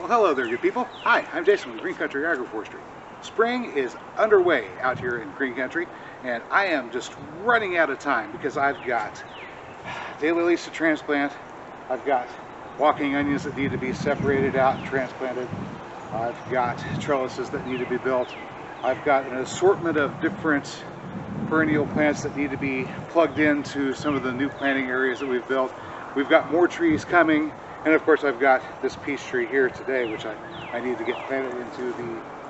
Well, hello there, good people. Hi, I'm Jason with Green Country Agroforestry. Spring is underway out here in Green Country, and I am just running out of time because I've got daylilies to transplant. I've got walking onions that need to be separated out and transplanted. I've got trellises that need to be built. I've got an assortment of different perennial plants that need to be plugged into some of the new planting areas that we've built. We've got more trees coming. And of course I've got this peach tree here today, which I need to get planted into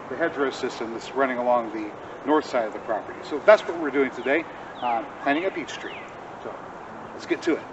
the hedgerow system that's running along the north side of the property. So that's what we're doing today, planting a peach tree. So let's get to it.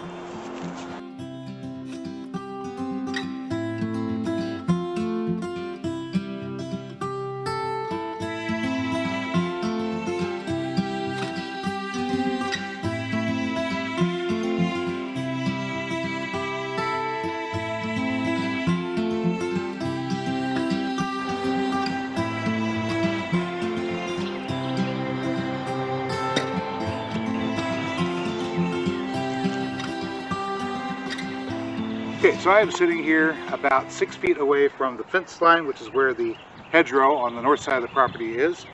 Okay, so I am sitting here about 6 feet away from the fence line, which is where the hedgerow on the north side of the property is.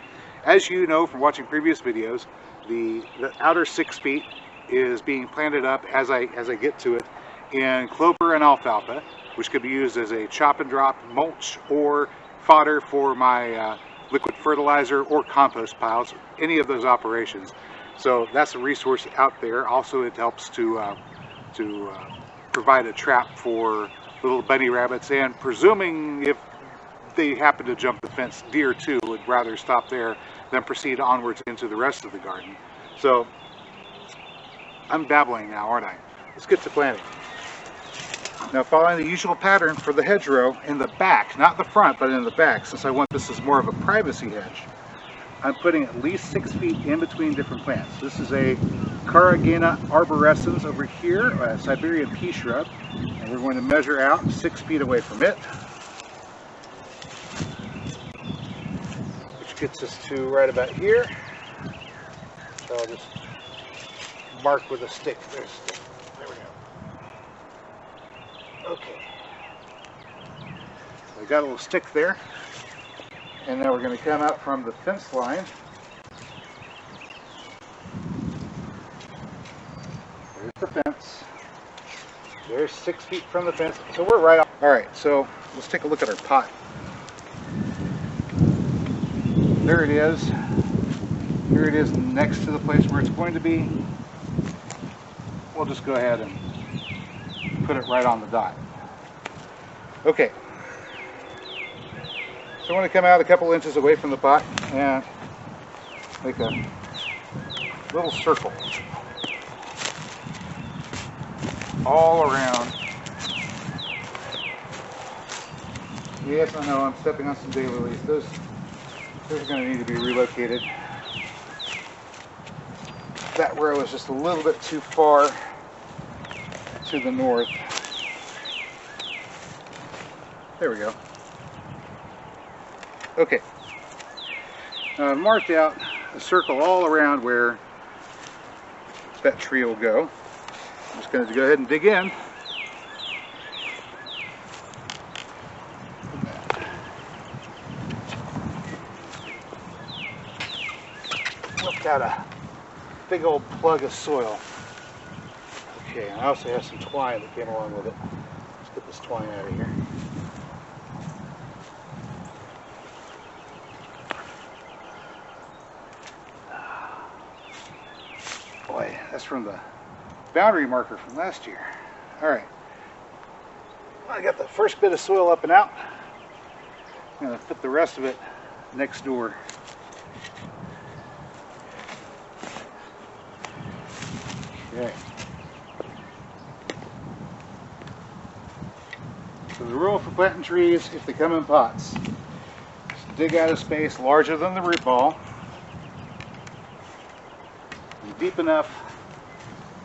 As you know from watching previous videos, the outer 6 feet is being planted up as I get to it in clover and alfalfa, which could be used as a chop and drop mulch or fodder for my liquid fertilizer or compost piles, any of those operations. So that's a resource out there. Also, it helps to provide a trap for little bunny rabbits, and presuming if they happen to jump the fence, deer too would rather stop there than proceed onwards into the rest of the garden. So I'm babbling now, aren't I? Let's get to planting. Now, following the usual pattern for the hedgerow in the back, not the front, but in the back, since I want this as more of a privacy hedge, I'm putting at least 6 feet in between different plants. This is a Carragena arborescens over here, a Siberian pea shrub, and we're going to measure out 6 feet away from it, which gets us to right about here. So I'll just mark with a stick. There we go. Okay. So I got a little stick there. And now we're going to come out from the fence line. There's the fence. There's 6 feet from the fence. So we're right off. All right, so let's take a look at our pot. There it is. Here it is next to the place where it's going to be. We'll just go ahead and put it right on the dot. Okay. So I want to come out a couple inches away from the pot and make a little circle all around. Yes, I know, I'm stepping on some daylilies. Those are going to need to be relocated. That row is just a little bit too far to the north. There we go. Okay, now I've marked out a circle all around where that tree will go. I'm just going to go ahead and dig in. Whipped out a big old plug of soil. Okay, and I also have some twine that came along with it. Let's get this twine out of here. Boy, that's from the boundary marker from last year. All right, I got the first bit of soil up and out. I'm going to put the rest of it next door. Okay. So the rule for planting trees, if they come in pots, just dig out a space larger than the root ball, deep enough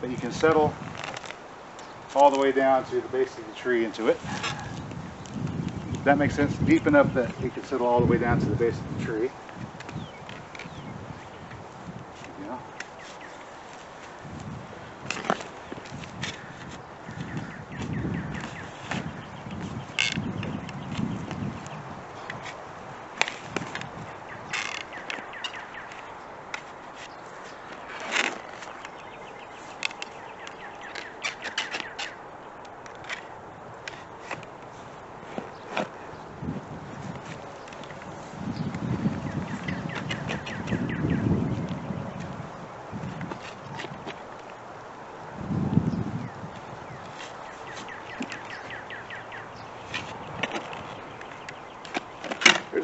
that you can settle all the way down to the base of the tree into it. That makes sense. Deep enough that it can settle all the way down to the base of the tree. Yeah.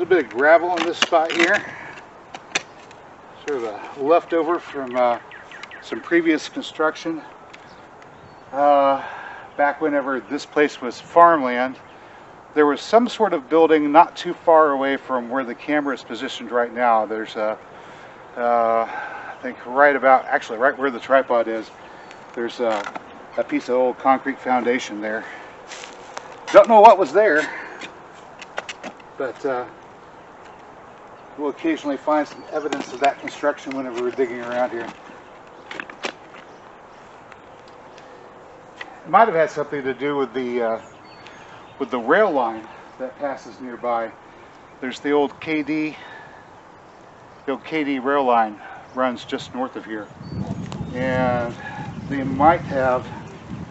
bit of gravel in this spot here. Sort of a leftover from some previous construction. Back whenever this place was farmland, there was some sort of building not too far away from where the camera is positioned right now. There's I think right where the tripod is, there's a piece of old concrete foundation there. Don't know what was there, but we'll occasionally find some evidence of that construction whenever we're digging around here. It might have had something to do with the rail line that passes nearby. There's the old KD rail line runs just north of here, and they might have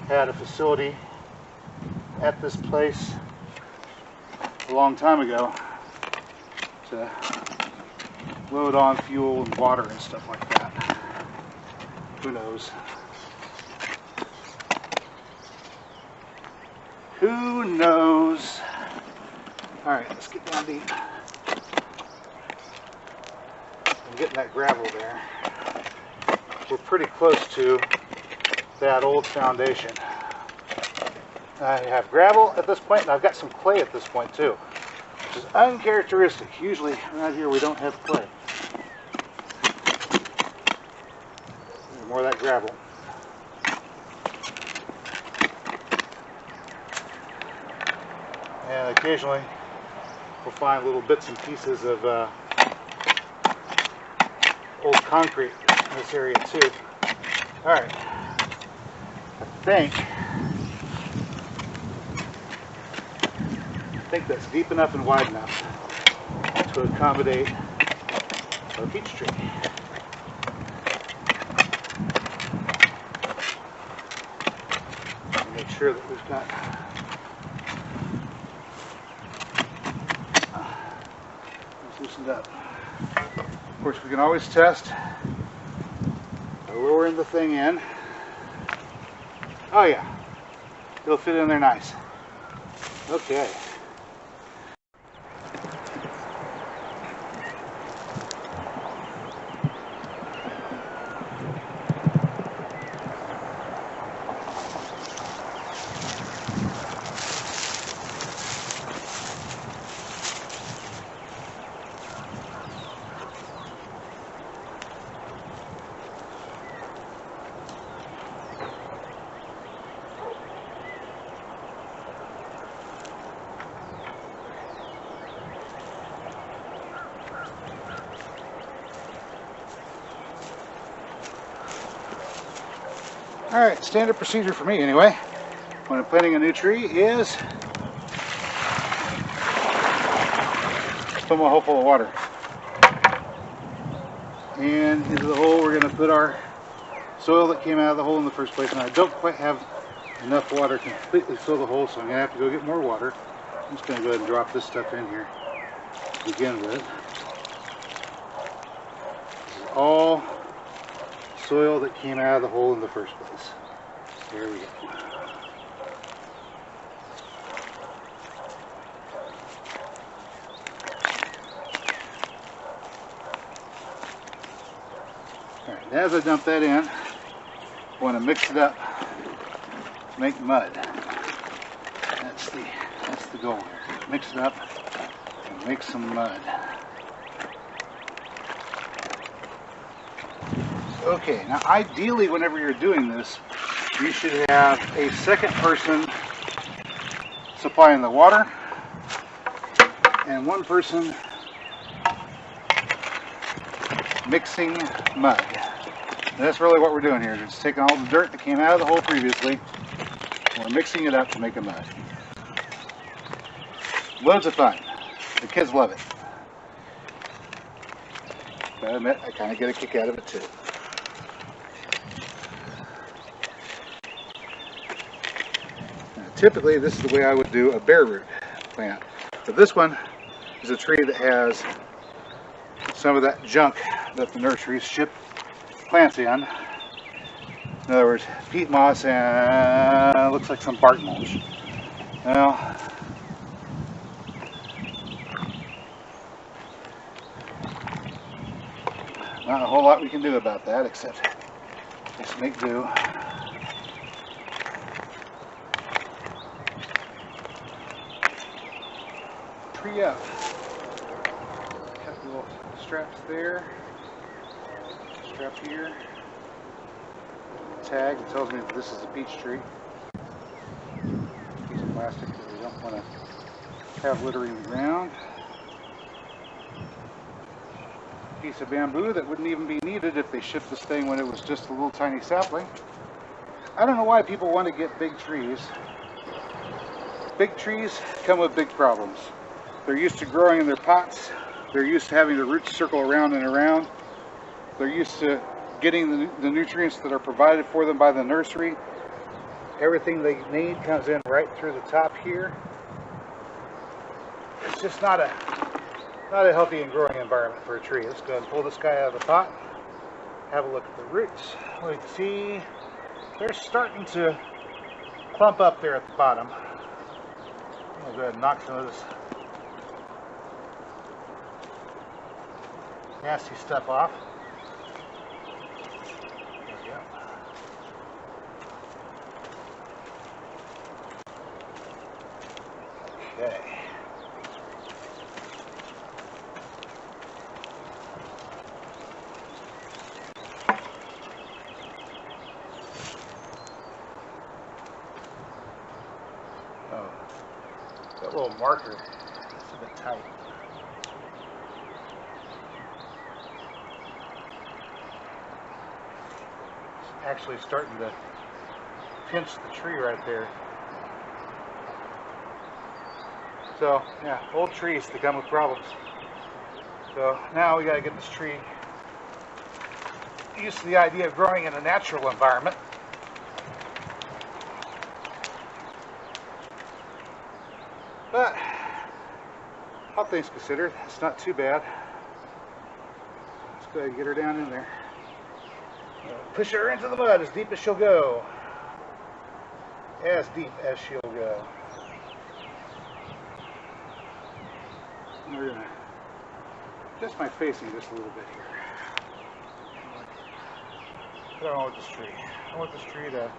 had a facility at this place a long time ago to load on fuel and water and stuff like that. Who knows? Who knows? Alright, let's get down deep. I'm getting that gravel there. We're pretty close to that old foundation. I have gravel at this point, and I've got some clay at this point too, which is uncharacteristic. Usually around here we don't have clay. There's more of that gravel. And occasionally we'll find little bits and pieces of old concrete in this area too. Alright, I think that's deep enough and wide enough to accommodate our peach tree. Make sure that we've got loosened up. Of course, we can always test by lowering the thing in. Oh yeah, it'll fit in there nice. Okay. Alright, standard procedure for me anyway, when I'm planting a new tree is fill my hole full of water. And into the hole we're going to put our soil that came out of the hole in the first place. And I don't quite have enough water to completely fill the hole, so I'm going to have to go get more water. I'm just going to go ahead and drop this stuff in here to begin with. This is all soil that came out of the hole in the first place. There we go. Alright, as I dump that in, I want to mix it up to make mud. That's the goal here. Mix it up and make some mud. Okay, now ideally whenever you're doing this, you should have a second person supplying the water and one person mixing mud. And that's really what we're doing here. Just taking all the dirt that came out of the hole previously, and we're mixing it up to make a mud. Loads of fun. The kids love it. But I admit, I kind of get a kick out of it too. Typically, this is the way I would do a bare root plant. But this one is a tree that has some of that junk that the nurseries ship plants in. In other words, peat moss and looks like some bark mulch. Well, Not a whole lot we can do about that except just make do. Tree up. Cut the little straps there. Strap here. Tag that tells me that this is a peach tree. Piece of plastic that we don't want to have littering the ground. Piece of bamboo that wouldn't even be needed if they shipped this thing when it was just a little tiny sapling. I don't know why people want to get big trees. Big trees come with big problems. They're used to growing in their pots. They're used to having the roots circle around and around. They're used to getting the nutrients that are provided for them by the nursery. Everything they need comes in right through the top here. It's just not a healthy and growing environment for a tree. Let's go ahead and pull this guy out of the pot. Have a look at the roots. We can see they're starting to clump up there at the bottom. I'll go ahead and knock some of this nasty stuff off. There we go. Okay. Oh, that little marker, it's a bit tight. It's actually starting to pinch the tree right there. So, yeah, old trees, they come with problems. So now we got to get this tree used to the idea of growing in a natural environment. But, all things considered, it's not too bad. Let's go ahead and get her down in there. Push her into the mud as deep as she'll go. As deep as she'll go. And we're going to adjust my facing just a little bit here. What's going on with this tree? I want this tree to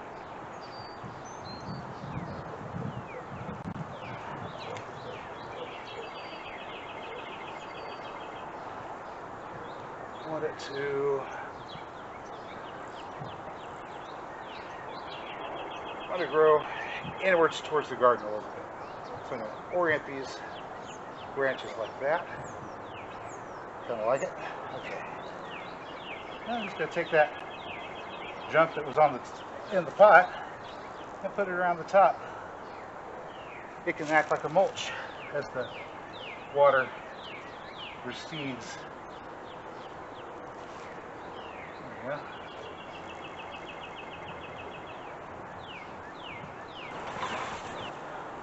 want to grow inwards towards the garden a little bit. So I'm going to orient these branches like that. Kind of like it. Okay. Now I'm just going to take that junk that was in the pot and put it around the top. It can act like a mulch as the water recedes. There we go.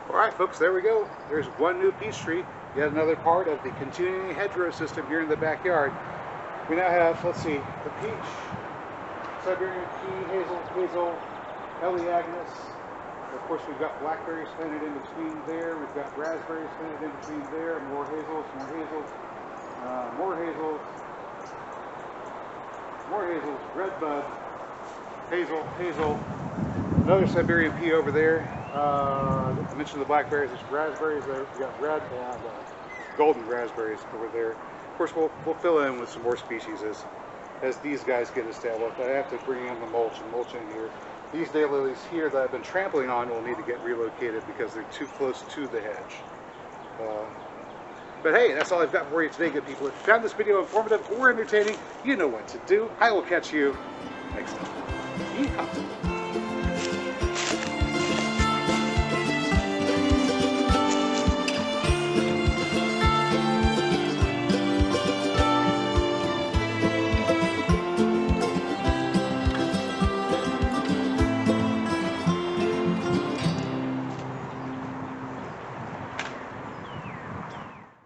Alright folks, there we go. There's one new peach tree, yet another part of the continuing hedgerow system here in the backyard. We now have, let's see, the peach, Siberian pea, hazel, Agnes. Of course we've got blackberries planted in between there. We've got raspberries planted in between there. More hazels, redbud, hazel, another Siberian pea over there. I mentioned the blackberries, there's raspberries there. We've got red and golden raspberries over there. Of course, we'll fill in with some more species as these guys get established. I have to bring in the mulch in here. These daylilies here that I've been trampling on will need to get relocated because they're too close to the hedge. But hey, that's all I've got for you today, good people. If you found this video informative or entertaining, you know what to do. I will catch you next time. Yeehaw.